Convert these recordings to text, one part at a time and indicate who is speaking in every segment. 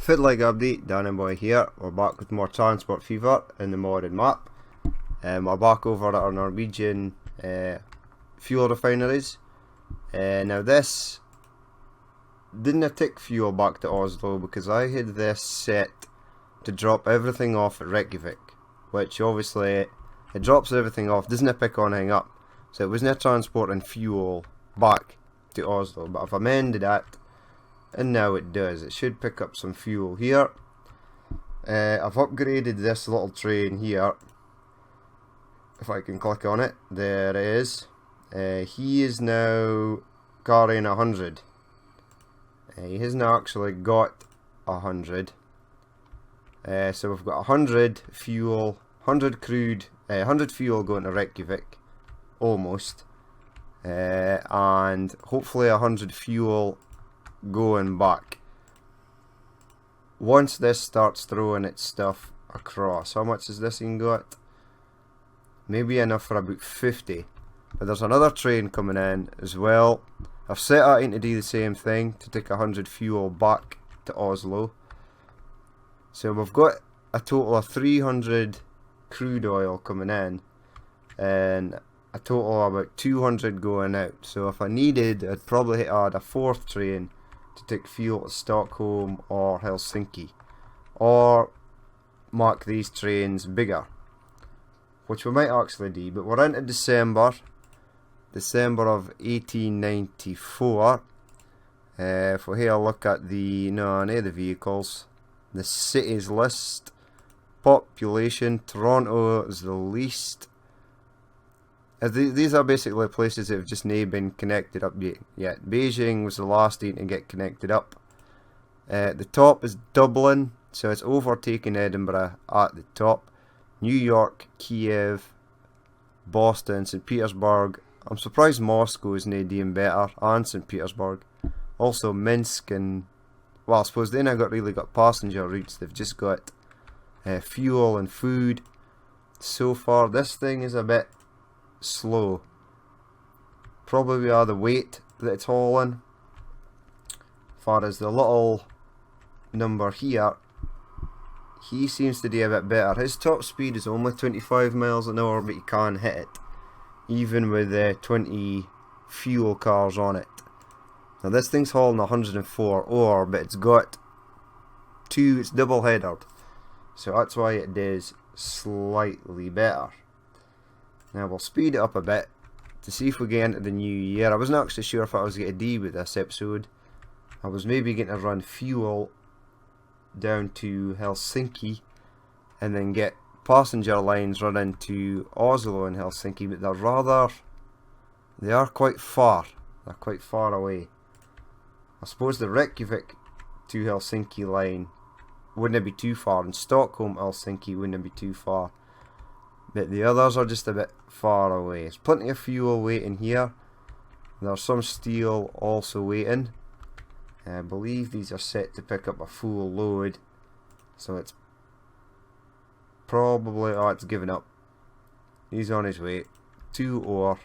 Speaker 1: Fitleg update, Danny Boy here. We're back with more Transport Fever in the modded map. We're back over at our Norwegian fuel refineries. Now this didn't take fuel back to Oslo because I had this set to drop everything off at Reykjavik, which obviously it drops everything off, doesn't pick on anything up, so it wasn't transporting fuel back to Oslo. But I've amended that, and now it does. It should pick up some fuel here. I've upgraded this little train here. If I can click on it, there it is. He is now carrying 100. He hasn't actually got 100. So we've got 100 fuel, 100 crude, 100 fuel going to Reykjavik, almost, and hopefully 100 fuel going back. Once this starts throwing its stuff across, how much has this thing got? Maybe enough for about 50. But there's another train coming in as well. I've set that in to do the same thing, to take 100 fuel back to Oslo. So we've got a total of 300 crude oil coming in, and a total of about 200 going out. So if I needed, I'd probably add a fourth train to take fuel to Stockholm or Helsinki, or mark these trains bigger, which we might actually do. But we're into December of 1894. If we here look at the vehicles, the cities list, population, Toronto is the least. These are basically places that have just not been connected up yet. Beijing was the last one to get connected up. The top is Dublin, so it's overtaking Edinburgh at the top. New York, Kiev, Boston, St. Petersburg. I'm surprised Moscow is not doing better, and St. Petersburg. Also Minsk and, well, I suppose they now got passenger routes. They've just got fuel and food. So far, this thing is a bit slow. Probably are the weight that it's hauling. As far as the little number here, he seems to do a bit better. His top speed is only 25 miles an hour, but he can hit it, even with 20 fuel cars on it. Now this thing's hauling 104 ore, but it's got it's double headered, so that's why it does slightly better. Now we'll speed it up a bit to see if we get into the new year. I wasn't actually sure if I was going to do with this episode. I was maybe going to run fuel down to Helsinki and then get passenger lines running to Oslo and Helsinki, but they are quite far. They're quite far away. I suppose the Reykjavik to Helsinki line wouldn't be too far, and Stockholm Helsinki wouldn't be too far, but the others are just a bit far away. There's plenty of fuel waiting here. There's some steel also waiting. I believe these are set to pick up a full load, so it's probably, it's given up. He's on his way. 2 ore.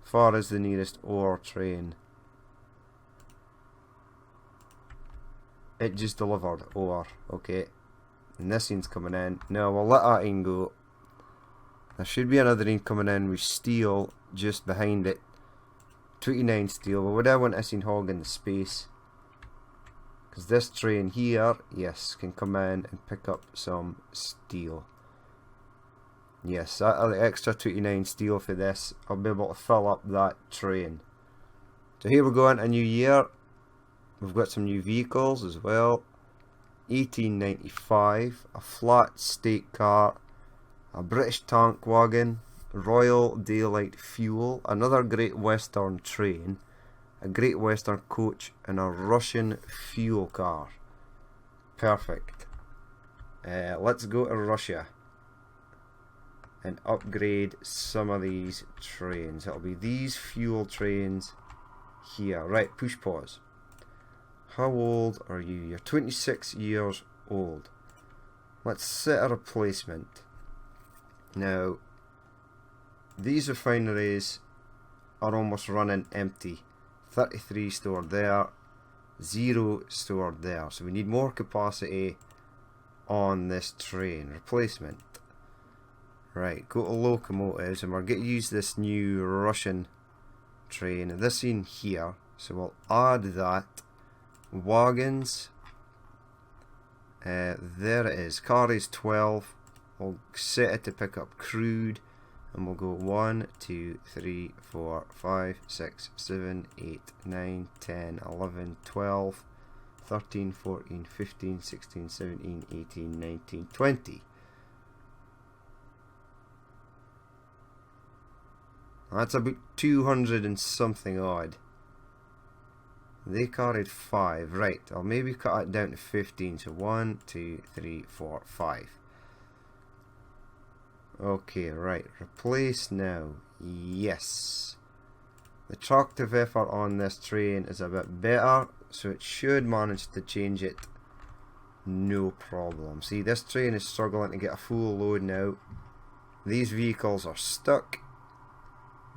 Speaker 1: Far as the nearest ore train. It just delivered ore. Okay. And this one's coming in. Now we'll let that in go. There should be another one coming in with steel just behind it. 29 steel, but would I want this in hogging the space? Because this train here, yes, can come in and pick up some steel. Yes, the extra 29 steel for this, I'll be able to fill up that train. So here we go into a new year. We've got some new vehicles as well. 1895, a flat state car, a British tank wagon, Royal Daylight Fuel, another Great Western train, a Great Western coach, and a Russian fuel car. Perfect. Let's go to Russia and upgrade some of these trains. It'll be these fuel trains here. Right, push pause. How old are you? You're 26 years old. Let's set a replacement. Now, these refineries are almost running empty. 33 stored there, 0 stored there. So we need more capacity on this train. Replacement. Right, go to locomotives, and we're going to use this new Russian train. This in here. So we'll add that. Wagons. There it is. Car is 12. We'll set it to pick up crude. And we'll go 1, 2, 3, 4, 5, 6, 7, 8, 9, 10, 11, 12, 13, 14, 15, 16, 17, 18, 19, 20. That's about 200 and something odd. They carried 5. Right, I'll maybe cut it down to 15. So 1, 2, 3, 4, 5. Okay, right. Replace now. Yes. The tractive effort on this train is a bit better, so it should manage to change it. No problem. See, this train is struggling to get a full load now. These vehicles are stuck.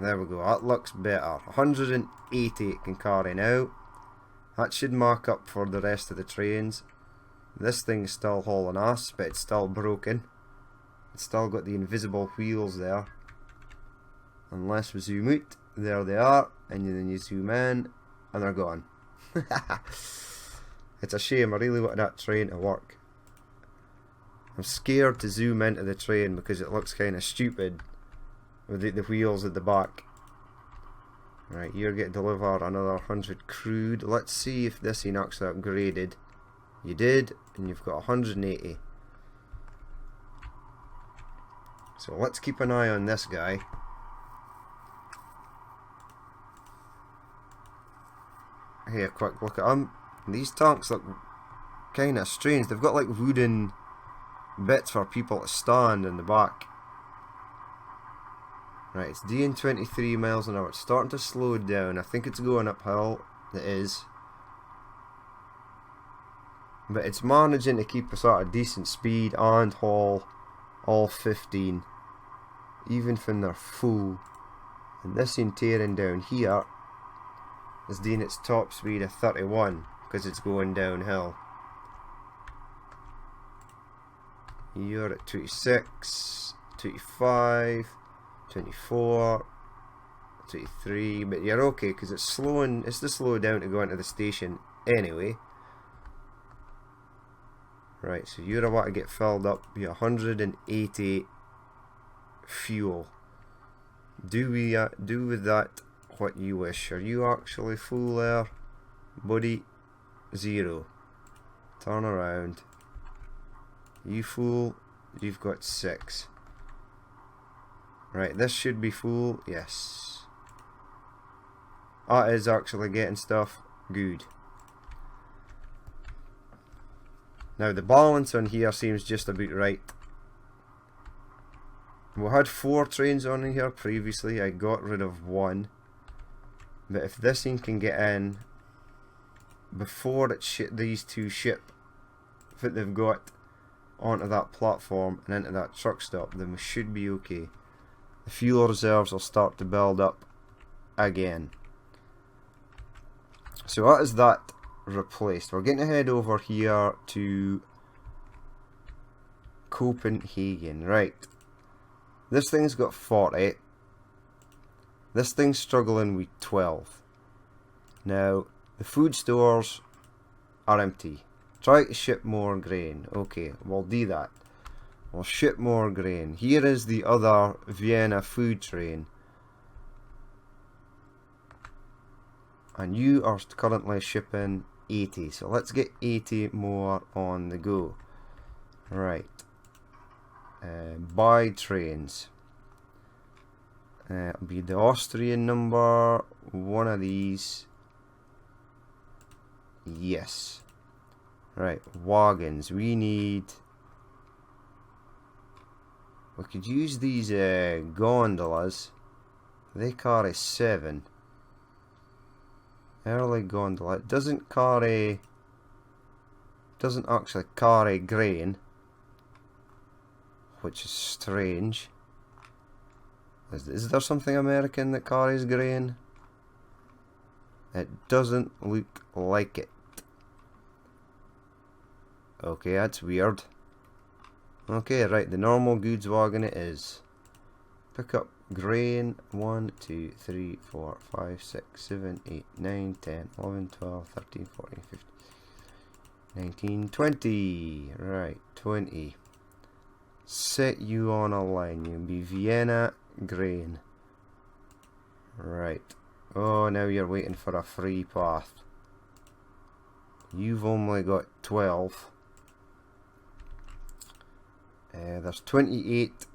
Speaker 1: There we go. That looks better. 180 it can carry now. That should mark up for the rest of the trains. This thing's still hauling ass, but it's still broken. It's still got the invisible wheels there. Unless we zoom out, there they are, and then you zoom in, and they're gone. It's a shame, I really wanted that train to work. I'm scared to zoom into the train because it looks kind of stupid with the wheels at the back. Right, you're going to deliver another 100 crude. Let's see if this thing actually upgraded. You did, and you've got 180. So let's keep an eye on this guy. Here, quick look at him. These tanks look kind of strange. They've got like wooden bits for people to stand in the back. Right, it's doing 23 miles an hour. It's starting to slow down. I think it's going uphill. It is. But it's managing to keep us at a decent speed and haul all 15. Even when they're full. And this thing tearing down here is doing its top speed of 31 because it's going downhill. You're at 26, 25, 24, 23, but you're okay because it's slowing. It's to slow down to go into the station anyway. Right, so you're about to get filled up. You're 180 fuel. Do with that what you wish. Are you actually full there, buddy? 0. Turn around. You full? You've got 6. Right, this should be full. Yes. That is actually getting stuff. Good. Now the balance on here seems just about right. We had 4 trains on here previously. I got rid of 1. But if this thing can get in before these 2 ship that they've got onto that platform and into that truck stop, then we should be okay. The fuel reserves will start to build up again. So that is that replaced. We're going to head over here to Copenhagen. Right. This thing's got 40. This thing's struggling with 12. Now, the food stores are empty. Try to ship more grain. Okay, we'll do that. We'll ship more grain. Here is the other Vienna food train. And you are currently shipping 80. So let's get 80 more on the go. Right. Buy trains. It'll be the Austrian number. One of these. Yes. Right. Wagons. We need... We could use these gondolas. They carry 7. Early gondola. It doesn't carry... Doesn't actually carry grain. Which is strange. Is there something American that carries grain? It doesn't look like it. Okay, that's weird. Okay, right, the normal goods wagon it is. Pick up grain 1, 2, 3, 4, 5, 6, 7, 8, 9, 10, 11, 12, 13, 14, 15, 19, 20. Right, 20. Set you on a line. You'll be Vienna grain. Right. Oh, now you're waiting for a free path. You've only got 12. There's 28.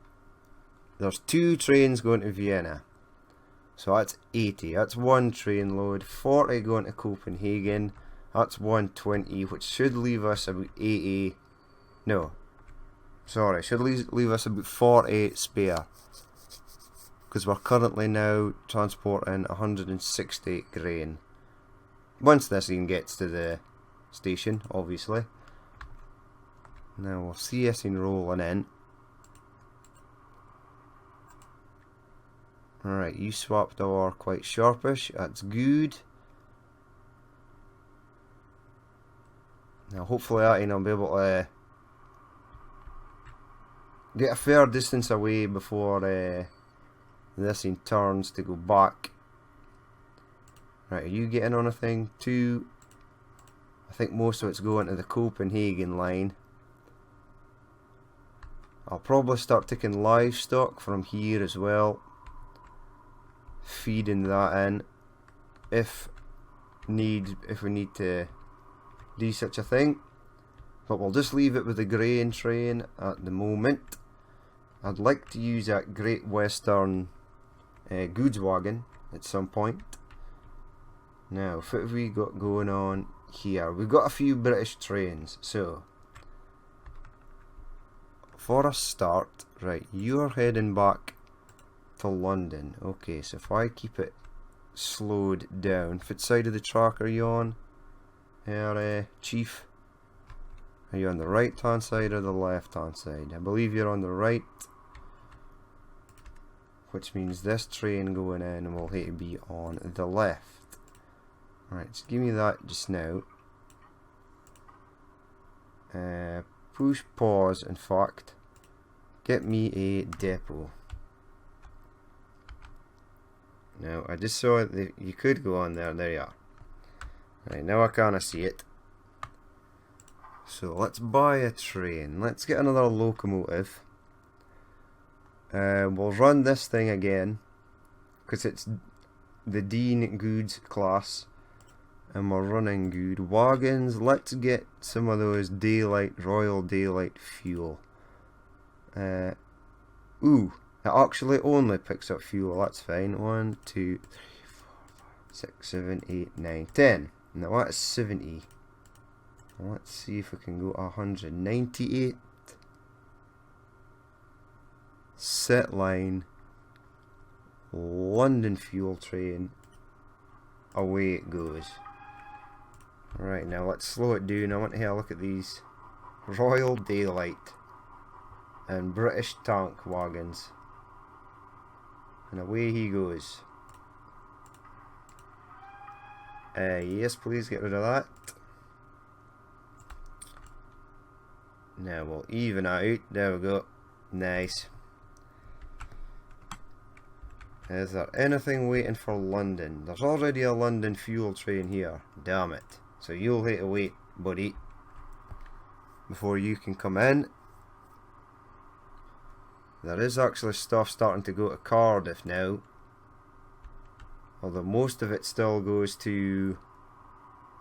Speaker 1: There's 2 trains going to Vienna. So that's 80. That's 1 train load. 40 going to Copenhagen. That's 120, which should leave us about 80. No. Sorry, should leave us about 40 spare. Because we're currently now transporting 160 grain. Once this even gets to the station, obviously. Now we'll see us in rolling in. Alright, you swapped over quite sharpish. That's good. Now hopefully I'll be able to get a fair distance away before this in turns to go back. Right, are you getting on a thing too? I think most of it's going to the Copenhagen line. I'll probably start taking livestock from here as well. Feeding that in if we need to do such a thing. But we'll just leave it with the grain train at the moment. I'd like to use that Great Western goods wagon at some point. Now, what have we got going on here? We've got a few British trains, so for a start, right, you're heading back to London. Okay, so if I keep it slowed down, what side of the track are you on? Here, Chief. Are you on the right hand side or the left hand side? I believe you're on the right, which means this train going in will have to be on the left. Right, just give me that just now. Push pause, in fact. Get me a depot. Now, I just saw that you could go on there. There you are. Right, now I kinda see it. So let's buy a train. Let's get another locomotive. We'll run this thing again, because it's the Dean Goods class. And we're running good wagons. Let's get some of those Royal Daylight fuel. Ooh, it actually only picks up fuel. That's fine. 1, 2, 3, 4, 5, 6, 7, 8, 9, 10. Now that's 70. Let's see if we can go 198. Set line. London fuel train. Away it goes. Right, now let's slow it down. I want to have a look at these Royal Daylight and British tank wagons. And away he goes. Yes, please get rid of that. Now we'll even out. There we go. Nice. Is there anything waiting for London? There's already a London fuel train here. Damn it. So you'll have to wait, buddy, before you can come in. There is actually stuff starting to go to Cardiff now. Although most of it still goes to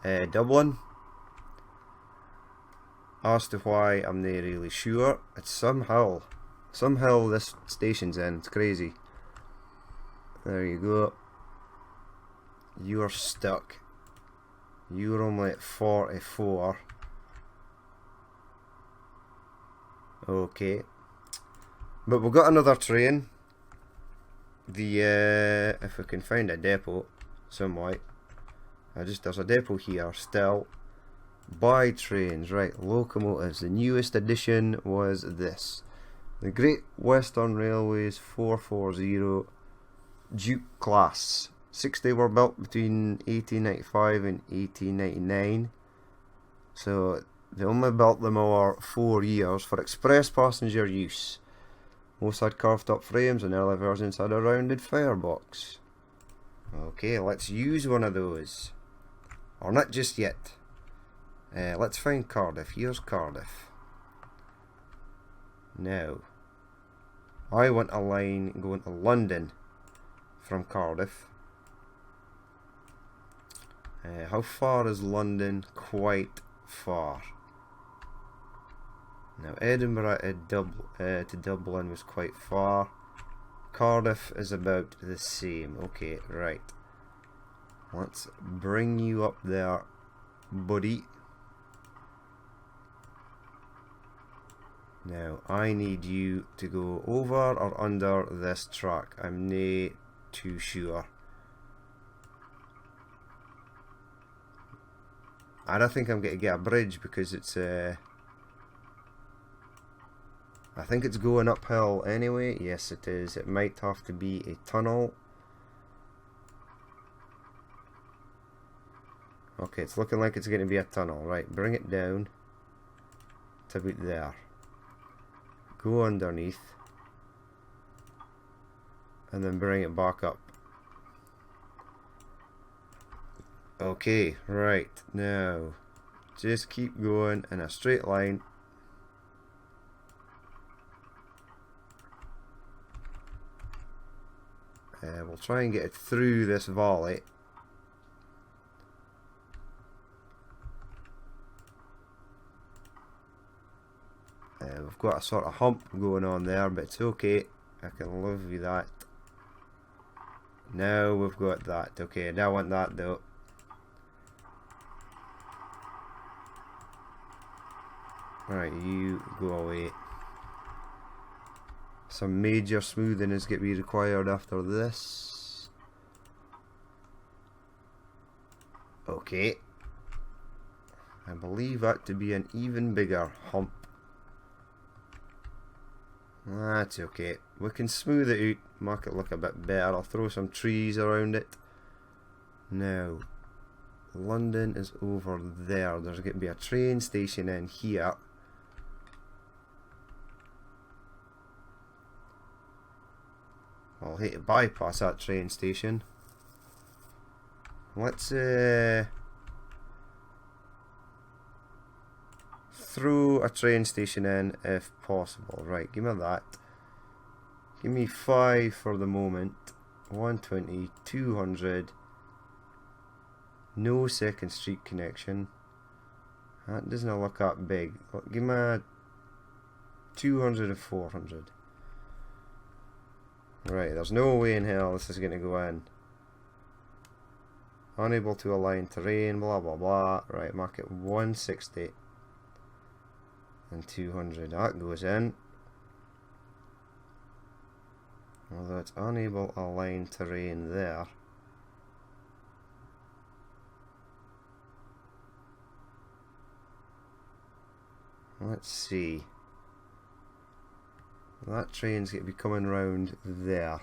Speaker 1: Dublin. As to why, I'm not really sure. It's somehow this station's in. It's crazy. There you go. You're stuck. You're only at 44. Okay. But we've got another train. If we can find a depot somewhat. There's a depot here still. Buy trains, right, locomotives. The newest addition was this. The Great Western Railways 440 Duke class. 60 were built between 1895 and 1899. So They only built them over 4 years for express passenger use. Most had carved up frames and early versions had a rounded firebox. Okay, let's use one of those. Or not just yet. Let's find Cardiff. Here's Cardiff. Now, I want a line going to London from Cardiff. How far is London? Quite far. Now, Edinburgh to Dublin was quite far. Cardiff is about the same. Okay, right. Let's bring you up there, buddy. Now, I need you to go over or under this track. I'm not too sure. I don't think I'm going to get a bridge because it's I think it's going uphill anyway. Yes, it is. It might have to be a tunnel. Okay, it's looking like it's going to be a tunnel. Right, bring it down to about there. Go underneath. And then bring it back up. Okay, right. Now, just keep going in a straight line. We'll try and get it through this valley. We've got a sort of hump going on there, but it's okay. I can live with that. Now we've got that. Okay, I don't want that though. Right, you go away. Some major smoothing is going to be required after this. Okay. I believe that to be an even bigger hump. That's okay. We can smooth it out, make it look a bit better. I'll throw some trees around it. Now, London is over there. There's going to be a train station in here. I'll hate to bypass that train station. Let's throw a train station in if possible. Right, give me that. Give me 5 for the moment. 120, 200. No second street connection. That doesn't look that big. Give me 200 and 400. Right, there's no way in hell this is going to go in. Unable to align terrain, blah blah blah. Right, mark it 160 and 200. That goes in. Although it's unable to align terrain there. Let's see. That train's going to be coming round there.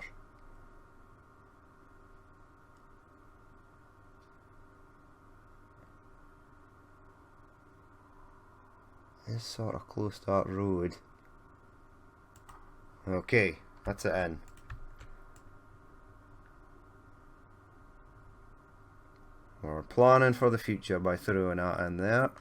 Speaker 1: It's sort of close to that road. Okay, that's it in. We're planning for the future by throwing that in there.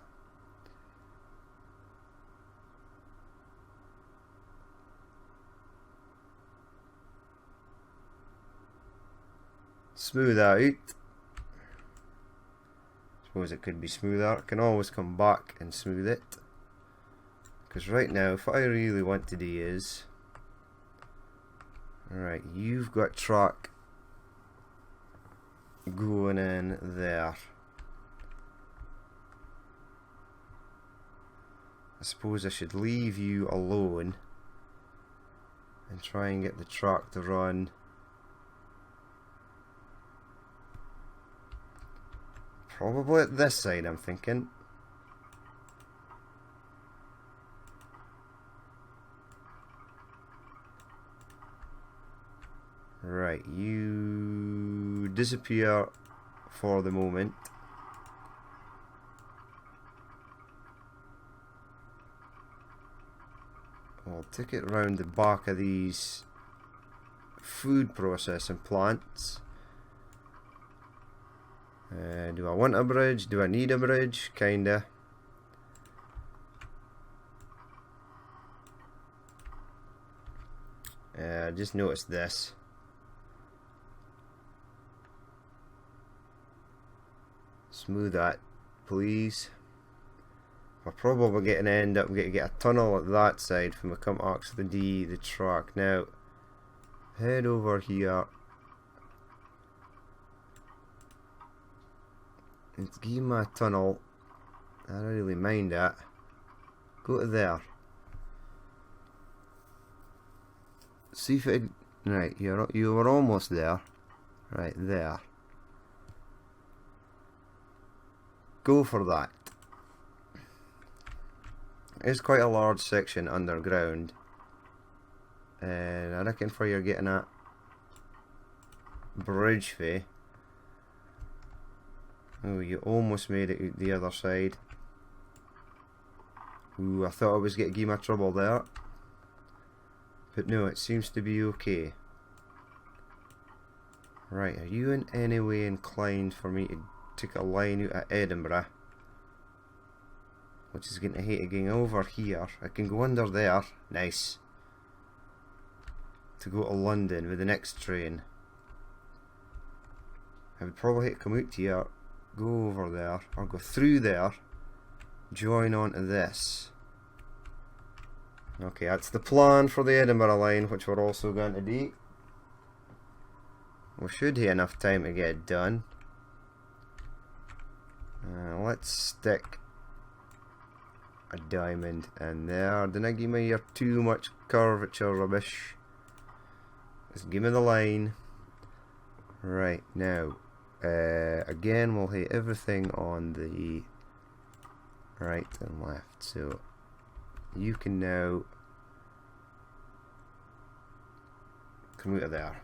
Speaker 1: Smooth that out. Suppose it could be smoother. I can always come back and smooth it. Because right now, if I really want to do is... Alright, you've got track going in there. I suppose I should leave you alone and try and get the track to run. Probably at this side, I'm thinking. Right, you disappear for the moment. we'll take it round the back of these food processing plants. Do I want a bridge? Do I need a bridge? Kinda. Just noticed this. Smooth that, please. We're probably going to end up getting to get a tunnel at that side when we come to actually do the track. Now, head over here. Let's give me a tunnel. I don't really mind that. Go to there. See if it. Right, you were almost there. Right there. Go for that. It's quite a large section underground, and I reckon for you're getting a bridge fee. Oh, you almost made it out the other side. Ooh, I thought I was going to give my trouble there. But no, it seems to be okay. Right, are you in any way inclined for me to take a line out of Edinburgh? Which is going to hate again over here. I can go under there. Nice. To go to London with the next train. I would probably hate to come out here. Go over there, or go through there, join onto this. Okay, that's the plan for the Edinburgh line, which we're also going to do. We should have enough time to get it done. Let's stick a diamond in there. Don't give me your too much curvature rubbish. Just give me the line. Right, now. Again, we'll hit everything on the right and left, so you can now come out of there.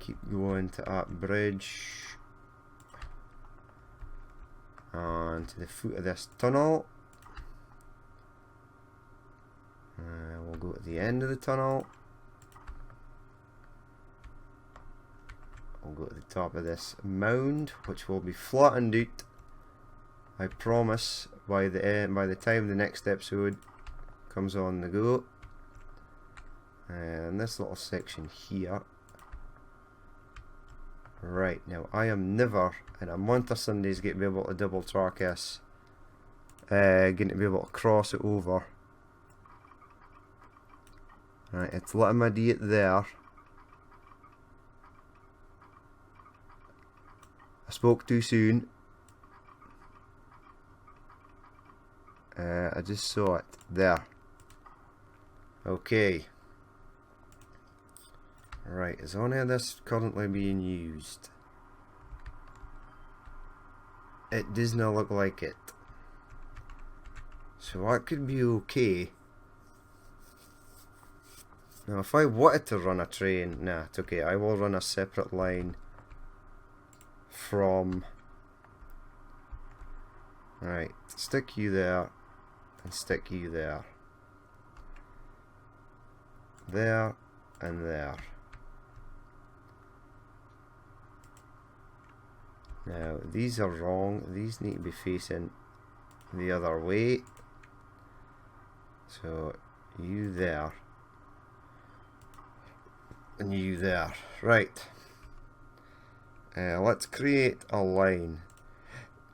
Speaker 1: Keep going to that bridge and to the foot of this tunnel. We'll go at the end of the tunnel. We'll go to the top of this mound, which will be flattened out, I promise, by the time the next episode comes on the go. And this little section here. Right, now I am never in a month of Sundays going to be able to double track this. Going to be able to cross it over. Right, it's letting me do it there. I spoke too soon. I just saw it. There. Okay. Right, is any of this currently being used? It does not look like it. So that could be okay. Now if I wanted to run a train, nah, it's okay. I will run a separate line from, right, stick you there and stick you there, there and there. Now these are wrong, these need to be facing the other way, so you there and you there. Right. Let's create a line.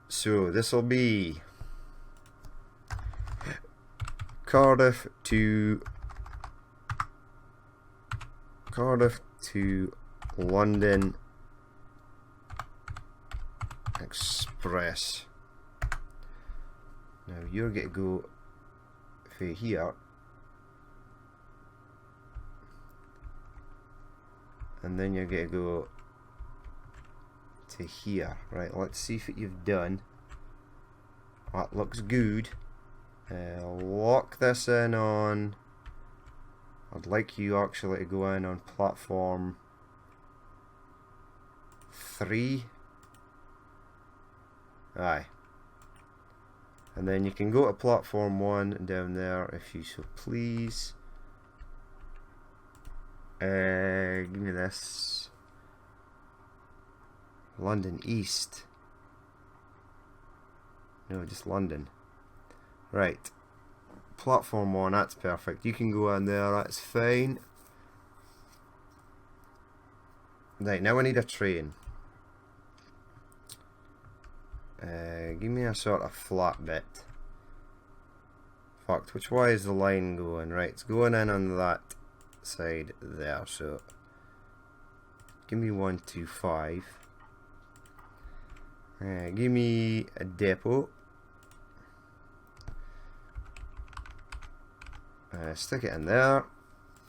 Speaker 1: So this will be Cardiff to London Express. Now you're going to go for here, and then you're going to go to here. Right, let's see if you've done. That looks good. Lock this in on, I'd like you actually to go in on platform 3. Aye. And then you can go to platform 1 down there if you so please. Give me this. London East. No, just London. Right. Platform 1, that's perfect. You can go on there, that's fine. Right, now I need a train. Give me a sort of flat bit. Fucked, which way is the line going? Right, it's going in on that side there, so give me 125. Give me a depot. Stick it in there.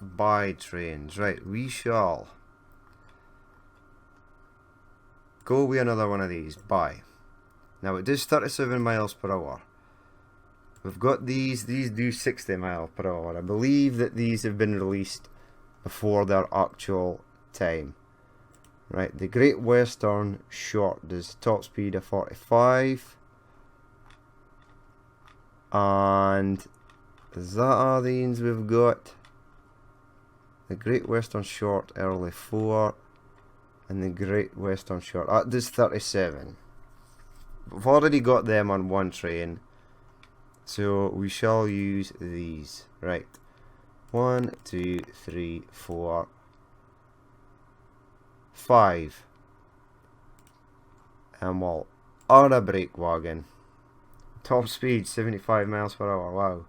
Speaker 1: Buy trains. Right, we shall go with another one of these. Buy. Now it does 37 miles per hour. We've got these do 60 miles per hour. I believe that these have been released before their actual time. Right, the Great Western Short does top speed of 45. And is that all these we've got? The Great Western Short early 4 and the Great Western Short. That does 37. We've already got them on one train, so we shall use these. Right. 1, 2, 3, 4, 5. And we'll on a brake wagon. Top speed 75 miles per hour. Wow.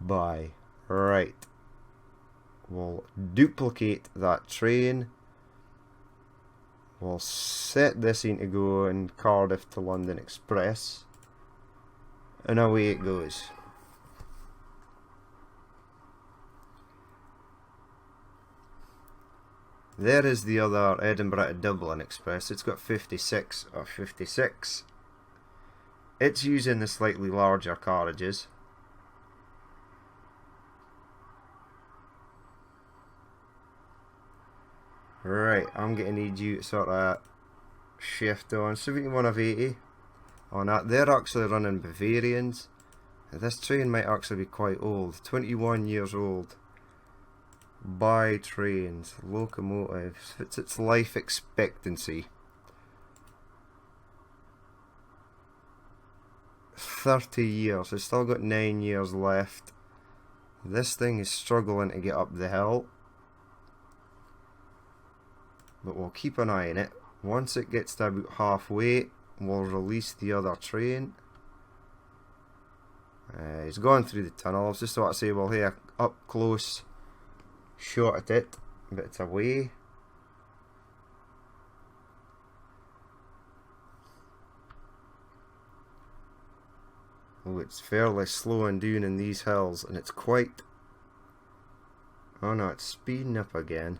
Speaker 1: Buy. Right. We'll duplicate that train. We'll set this in to go in Cardiff to London Express. And away it goes. There is the other Edinburgh to Dublin Express. It's got 56 or 56. It's using the slightly larger carriages. Right, I'm going to need you to sort of shift on 71 of 80 on that. They're actually running Bavarians. This train might actually be quite old, 21 years old. Buy trains, locomotives, it's its life expectancy. 30 years, it's still got 9 years left. This thing is struggling to get up the hill. But we'll keep an eye on it. Once it gets to about halfway, we'll release the other train. He's gone through the tunnel. I was just about to say, well, here, up close shot at it, but it's away. Oh, it's fairly slowing down in these hills, and it's quite... Oh no, it's speeding up again.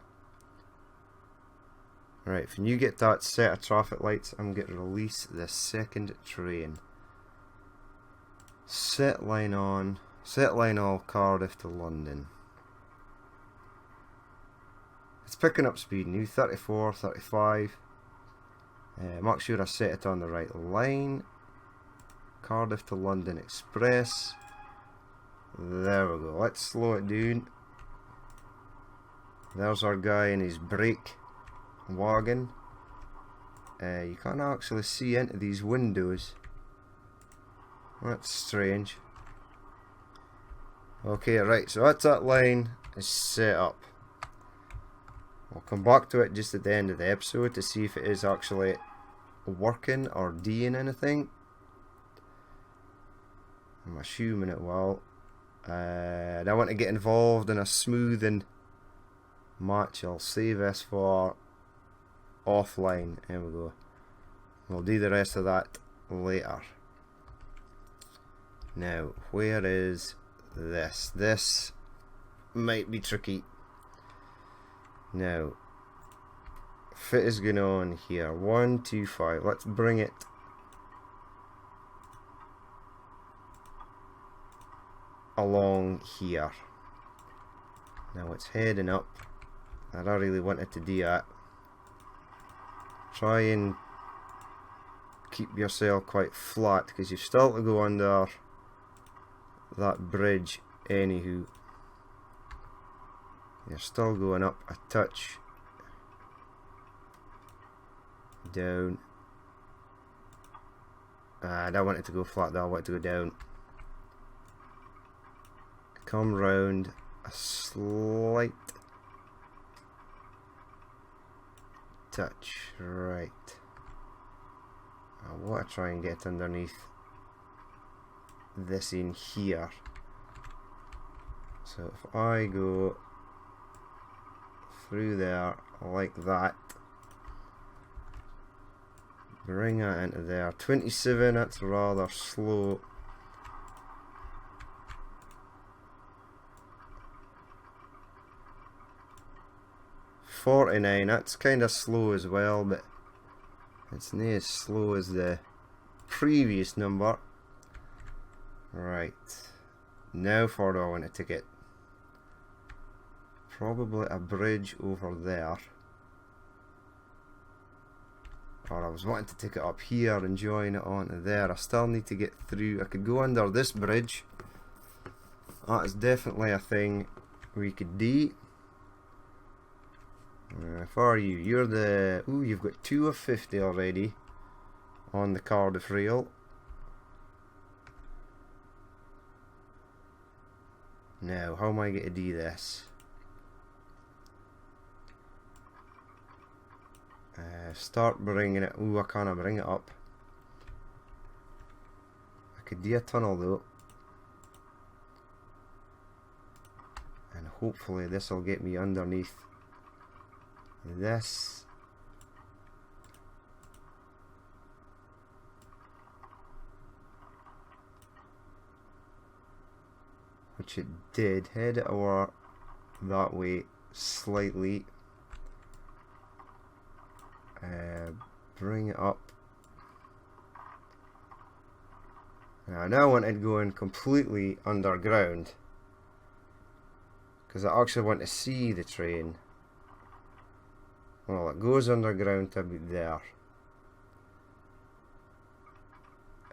Speaker 1: Right, when you get that set of traffic lights, I'm going to release the second train. Set line on. Set line all Cardiff to London. It's picking up speed now, 34, 35. Make sure I set it on the right line. Cardiff to London Express. There we go. Let's slow it down. There's our guy in his brake wagon. You can't actually see into these windows. That's strange. Okay, right, so that's that line is set up. We'll come back to it just at the end of the episode to see if it is actually working or doing anything. I'm assuming it will. I want to get involved in a smoothing match. I'll save this for offline. There we go. We'll do the rest of that later. Now, where is this? This might be tricky. Now, fit is going on here. 1, 2, 5. Let's bring it along here. Now it's heading up. I don't really want it to do that. Try and keep yourself quite flat, because you've still to go under that bridge anywho. You're still going up a touch, down. I don't want it to go flat though, I want it to go down. Come round a slight touch, right. I want to try and get underneath this in here. So if I go through there like that, bring that into there. 27, that's rather slow. $49, that's kind of slow as well, but it's not as slow as the previous number. Right, now for the I want a ticket. Probably a bridge over there. Or I was wanting to take it up here and join it onto there. I still need to get through. I could go under this bridge. That is definitely a thing we could do. For you, you're the... Ooh, you've got 2 of 50 already on the Cardiff rail. Now, how am I going to do this? Start bringing it. Ooh, I can't bring it up. I could do a tunnel though. And hopefully this will get me underneath this. Which it did. Head it over that way slightly. Bring it up. Now I want it going completely underground, because I actually want to see the train. Well, it goes underground to about there,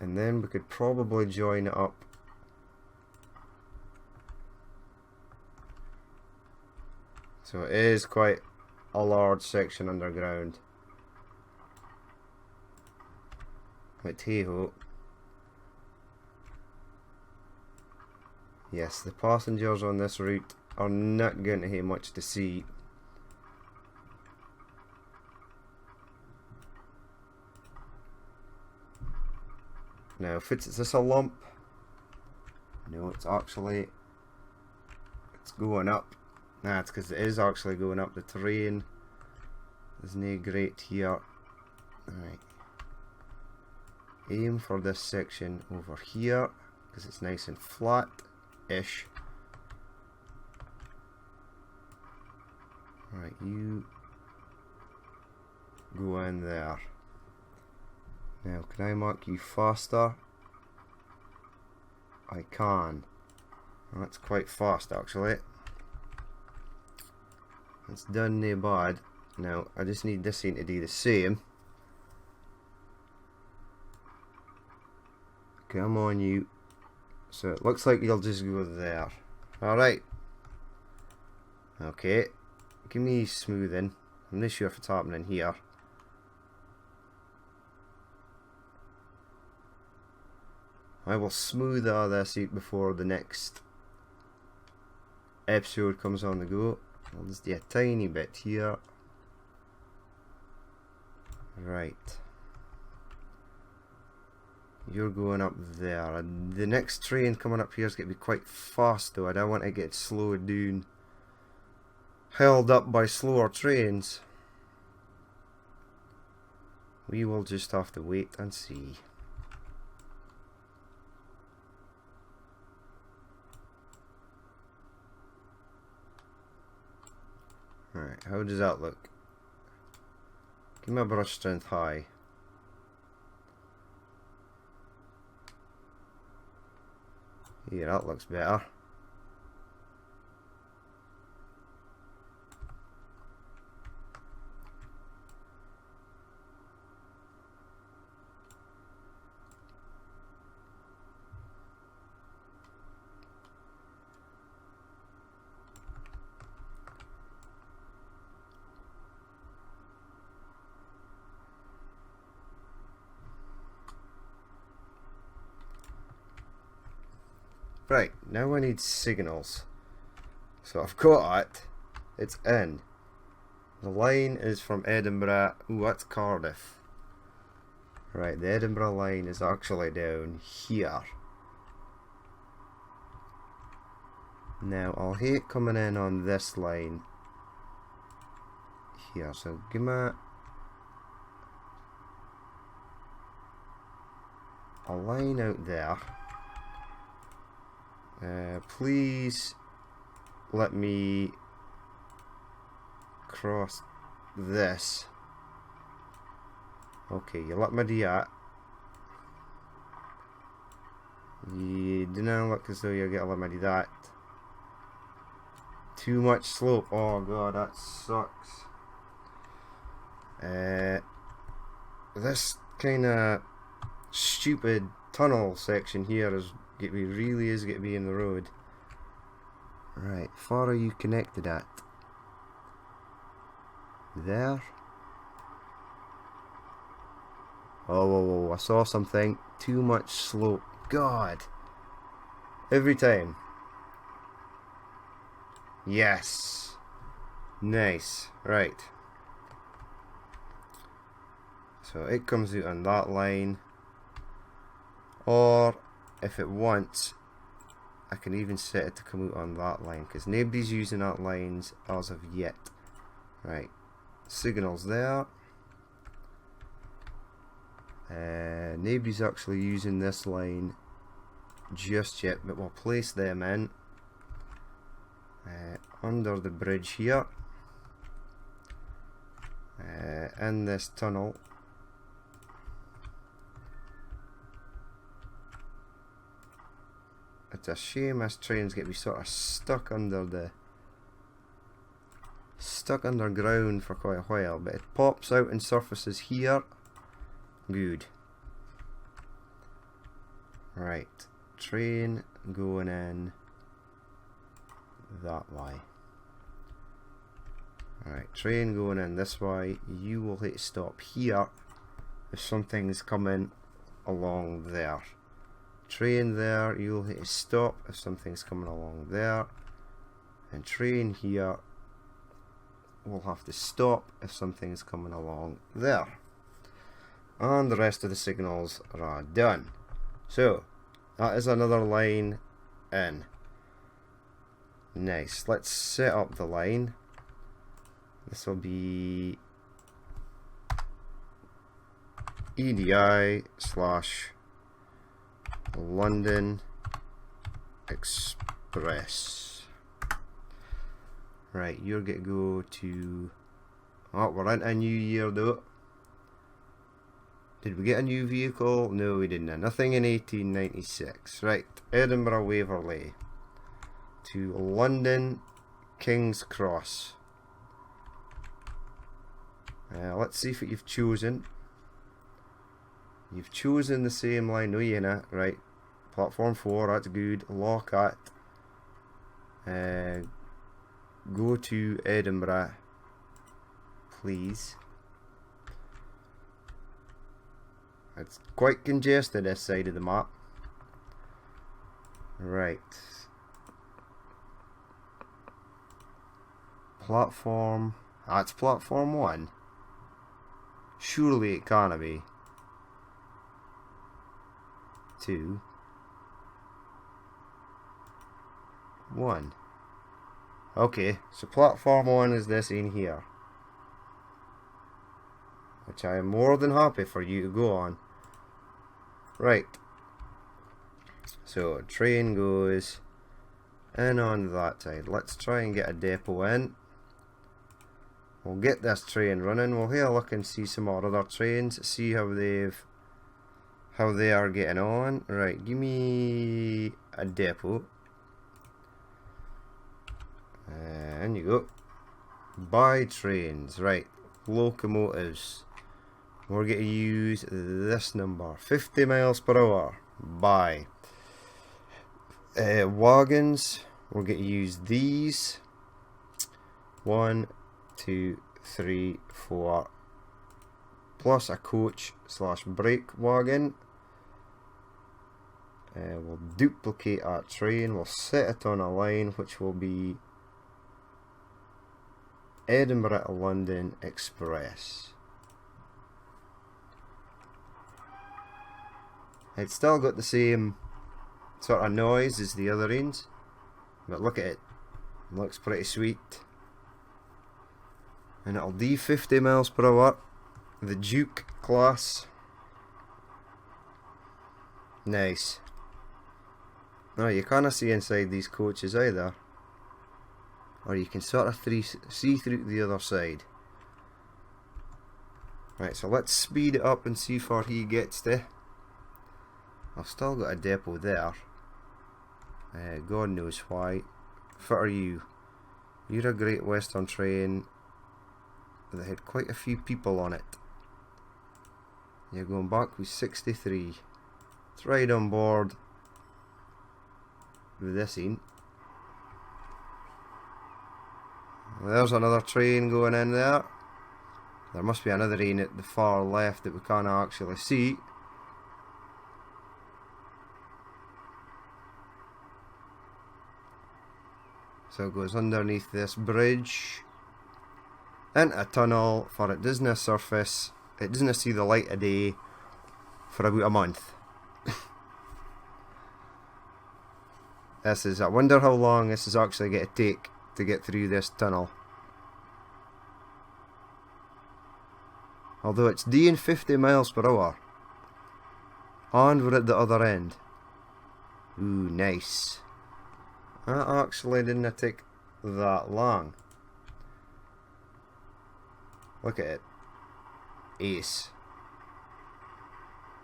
Speaker 1: and then we could probably join it up so it is quite a large section underground. But hey ho. Yes, the passengers on this route are not going to have much to see. Now, is this a lump? No, it's actually, it's going up. Nah, it's because it is actually going up. The terrain is no great here. Alright. Aim for this section over here, because it's nice and flat-ish. Right, you go in there. Now, can I mark you faster? I can. That's quite fast, actually. It's done no bad. Now, I just need this thing to do the same. Come on, you. So it looks like you'll just go there. Alright. Okay. Give me smoothing. I'm not sure if it's happening here. I will smooth all this out before the next episode comes on the go. I'll just do a tiny bit here. Right. You're going up there. The next train coming up here is going to be quite fast though. I don't want to get slowed down. Held up by slower trains. We will just have to wait and see. Alright, how does that look? Give my brush strength high. Yeah, that looks better. Right, now I need signals. So I've got it. It's in. The line is from Edinburgh. Ooh, that's Cardiff. Right, the Edinburgh line is actually down here. Now, I'll hate coming in on this line here, so give me a line out there. Please let me cross this. Okay, you let me do that. You do not look as though you're going to let me do that. Too much slope. Oh god, that sucks. This kind of stupid tunnel section here is really is going to be in the road. Right, far are you connected at? There? Oh, whoa, whoa, I saw something. Too much slope. God. Every time. Yes. Nice. Right. So it comes out on that line. Or, if it wants, I can even set it to come out on that line, because nobody's using that lines as of yet. Right. Signals there. Nobody's actually using this line just yet, but we'll place them in under the bridge here, in this tunnel. It's a shame this train's get to be sort of stuck underground for quite a while, but it pops out and surfaces here. Good. Right, train going in that way. Alright, train going in this way. You will hit stop here if something's coming along there. Train there, you'll hit stop if something's coming along there. And train here will have to stop if something's coming along there. And the rest of the signals are done. So, that is another line in. Nice. Let's set up the line. This will be EDI / London Express. Right, you're going to go to... Oh, we're in a new year though. Did we get a new vehicle? No, we didn't. Nothing in 1896. Right, Edinburgh Waverley to London King's Cross. Let's see what you've chosen. You've chosen the same line. No, you ain't. Right, platform 4. That's good. Lock at. Go to Edinburgh, please. It's quite congested this side of the map. Right. Platform. That's platform 1. Surely it can't be. 2. 1. Okay, so platform 1 is this in here, which I am more than happy for you to go on. Right, so train goes in on that side. Let's try and get a depot in. We'll get this train running. We'll have a look and see some more other trains, see how they are getting on. Right, give me a depot. And you go. Buy trains. Right, locomotives. We're going to use this number, 50 miles per hour. Buy. Wagons. We're going to use these. 1, 2, 3, 4. Plus a coach / brake wagon. We'll duplicate our train. We'll set it on a line which will be Edinburgh to London Express. It's still got the same sort of noise as the other ones, but look at it. It looks pretty sweet. And it'll do 50 miles per hour. The Duke class. Nice. No, you can't see inside these coaches either. Or you can sort of see through the other side. Right, so let's speed it up and see where he gets to. I've still got a depot there. God knows why. What are you? You're a Great Western train that had quite a few people on it. You're going back with 63. Let's ride on board with this in. There's another train going in there. There must be another train at the far left that we can't actually see. So it goes underneath this bridge into a tunnel, for it doesn't surface, it doesn't see the light of day for about a month. I wonder how long this is actually going to take to get through this tunnel. Although it's doing 50 miles per hour. And we're at the other end. Ooh, nice. That actually didn't take that long. Look at it. Ace.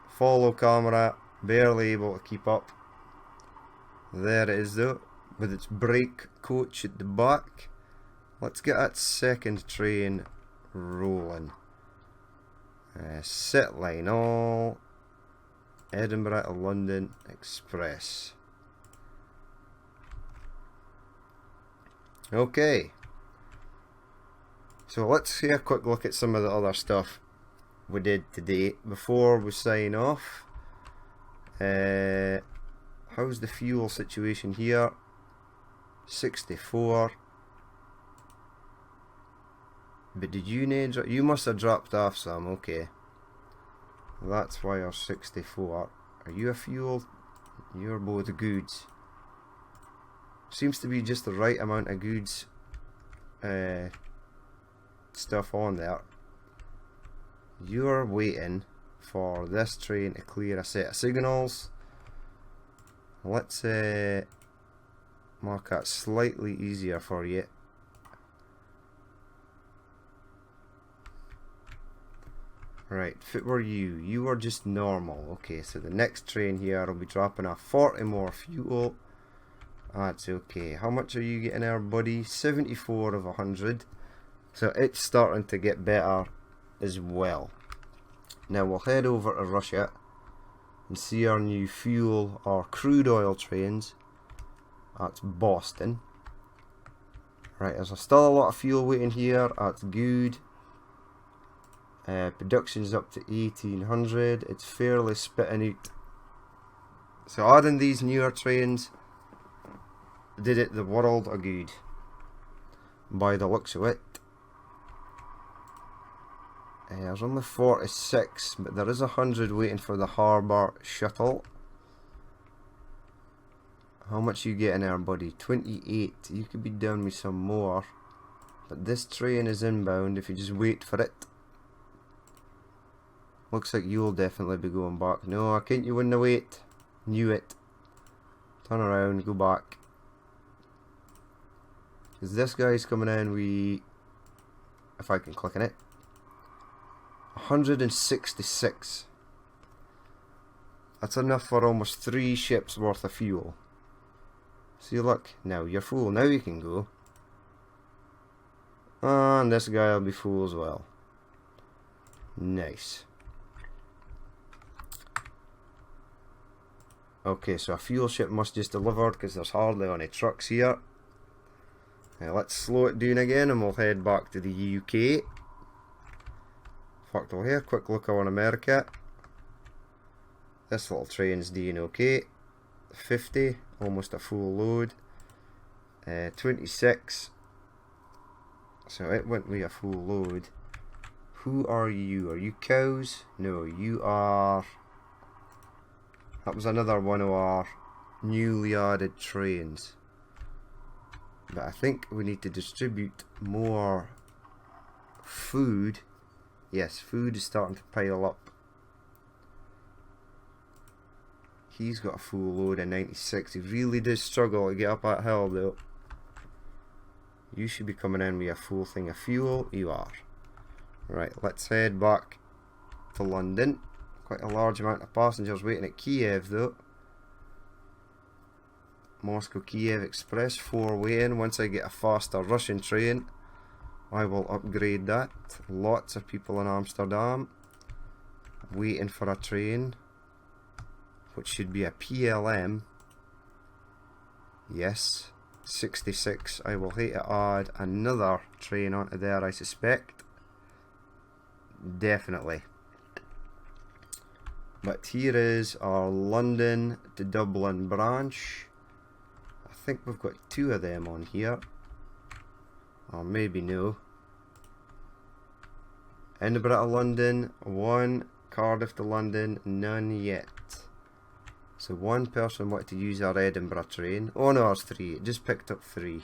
Speaker 1: Follow camera, barely able to keep up. There it is though, with its brake coach at the back. Let's get that second train rolling. Set line all. Edinburgh to London Express. Okay. So let's see a quick look at some of the other stuff we did today before we sign off. How's the fuel situation here? 64. But did you need? You must have dropped off some. Okay. That's why you're 64. Are you a fuel? You're both goods. Seems to be just the right amount of goods stuff on there. You're waiting for this train to clear a set of signals. Let's mark that slightly easier for you. Right, fit were you? You were just normal. Okay, so the next train here will be dropping off 40 more fuel. That's okay. How much are you getting there, buddy? 74 of 100. So it's starting to get better as well. Now we'll head over to Russia and see our new fuel or crude oil trains. That's Boston. Right, there's still a lot of fuel waiting here. That's good. Production's up to 1800. It's fairly spitting out. So adding these newer trains did it the world of good by the looks of it. There's only 46, but there is 100 waiting for the harbour shuttle. How much you getting there, buddy? 28. You could be down with some more, but this train is inbound if you just wait for it. Looks like you'll definitely be going back. No, can't you win the wait? Knew it. Turn around, go back. Because this guy's coming in, if I can click on it, 166. That's enough for almost 3 ships worth of fuel. See, look, now you're full. Now you can go. And this guy will be full as well. Nice. Okay, so a fuel ship must just delivered because there's hardly any trucks here. Now let's slow it down again and we'll head back to the UK. Fucked all here. Quick look on America. This little train's doing okay. 50, almost a full load. 26. So it went with a full load. Who are you? Are you cows? No, you are... That was another one of our newly added trains. But I think we need to distribute more food. Yes, food is starting to pile up. He's got a full load of 96. He really does struggle to get up that hill though. You should be coming in with a full thing of fuel. You are. Right, let's head back to London. Quite a large amount of passengers waiting at Kiev though. Moscow-Kiev Express 4-way in. Once I get a faster Russian train, I will upgrade that. Lots of people in Amsterdam waiting for a train, which should be a PLM. Yes, 66. I will hate to add another train onto there, I suspect. Definitely. But here is our London to Dublin branch. I think we've got 2 of them on here. Or maybe no. Edinburgh to London, 1. Cardiff to London, none yet. So 1 person wanted to use our Edinburgh train. Oh no, it's 3. It just picked up 3.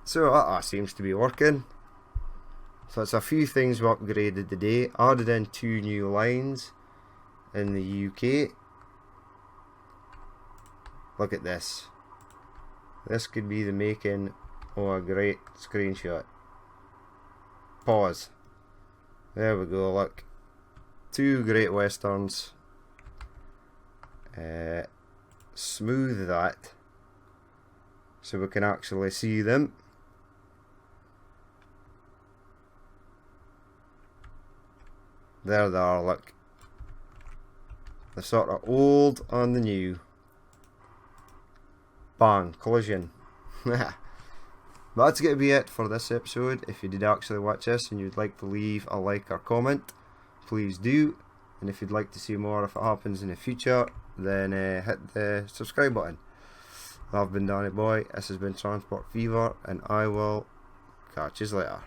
Speaker 1: So that seems to be working. So it's a few things we upgraded today. Added in 2 new lines in the UK. Look at this. This could be the making of a great screenshot. Pause. There we go, look. 2 Great Westerns. Smooth that so we can actually see them. There they are, look. The sort of old on the new. Bang, collision. But that's going to be it for this episode. If you did actually watch this and you'd like to leave a like or comment, please do. And if you'd like to see more if it happens in the future, then hit the subscribe button. I've been Danny Boy, this has been Transport Fever, and I will catch you later.